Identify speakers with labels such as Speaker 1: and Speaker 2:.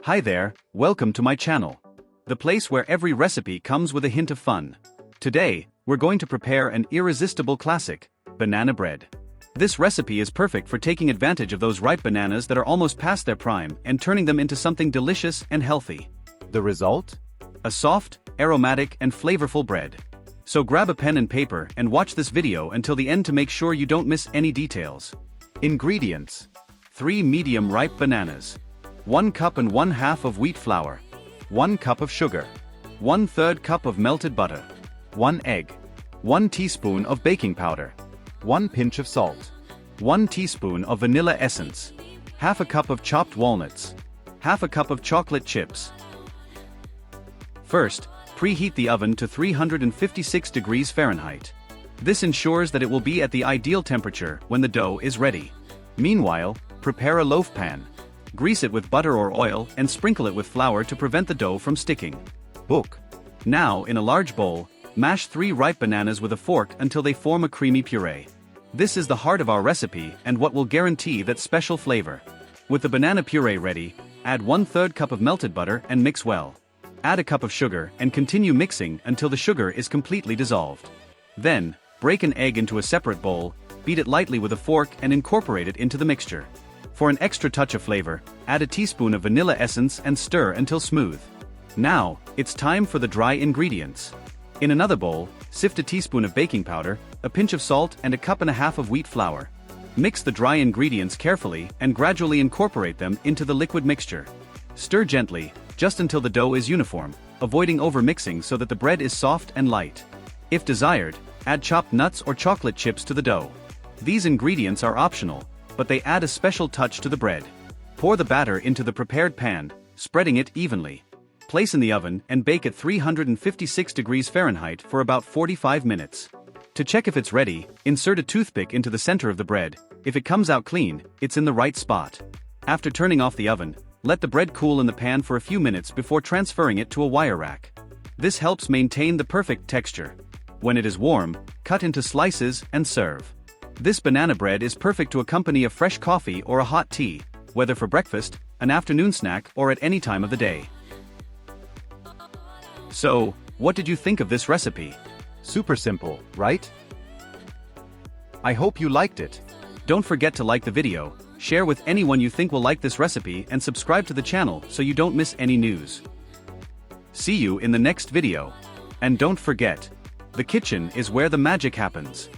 Speaker 1: Hi there, welcome to my channel. The place where every recipe comes with a hint of fun. Today, we're going to prepare an irresistible classic, banana bread. This recipe is perfect for taking advantage of those ripe bananas that are almost past their prime and turning them into something delicious and healthy. The result? A soft, aromatic, and flavorful bread. So grab a pen and paper and watch this video until the end to make sure you don't miss any details. Ingredients: 3 medium ripe bananas, 1 cup and 1/2 of wheat flour, 1 cup of sugar, 1/3 cup of melted butter, 1 egg, 1 teaspoon of baking powder, 1 pinch of salt, 1 teaspoon of vanilla essence, 1/2 cup of chopped walnuts, 1/2 cup of chocolate chips. First, preheat the oven to 356 degrees Fahrenheit. This ensures that it will be at the ideal temperature when the dough is ready. Meanwhile, prepare a loaf pan. Grease it with butter or oil and sprinkle it with flour to prevent the dough from sticking. Now, in a large bowl, mash 3 ripe bananas with a fork until they form a creamy puree. This is the heart of our recipe and what will guarantee that special flavor. With the banana puree ready, add 1/3 cup of melted butter and mix well. Add a cup of sugar and continue mixing until the sugar is completely dissolved. Then, break an egg into a separate bowl, beat it lightly with a fork and incorporate it into the mixture. For an extra touch of flavor, add a teaspoon of vanilla essence and stir until smooth. Now, it's time for the dry ingredients. In another bowl, sift a teaspoon of baking powder, a pinch of salt and 1.5 cups of wheat flour. Mix the dry ingredients carefully and gradually incorporate them into the liquid mixture. Stir gently, just until the dough is uniform, avoiding overmixing so that the bread is soft and light. If desired, add chopped nuts or chocolate chips to the dough. These ingredients are optional, but they add a special touch to the bread. Pour the batter into the prepared pan, spreading it evenly. Place in the oven and bake at 356 degrees Fahrenheit for about 45 minutes. To check if it's ready, insert a toothpick into the center of the bread. If it comes out clean, it's in the right spot. After turning off the oven, let the bread cool in the pan for a few minutes before transferring it to a wire rack. This helps maintain the perfect texture. When it is warm, cut into slices and serve. This banana bread is perfect to accompany a fresh coffee or a hot tea, whether for breakfast, an afternoon snack, or at any time of the day. So, what did you think of this recipe? Super simple, right? I hope you liked it. Don't forget to like the video, share with anyone you think will like this recipe and subscribe to the channel so you don't miss any news. See you in the next video. And don't forget, the kitchen is where the magic happens.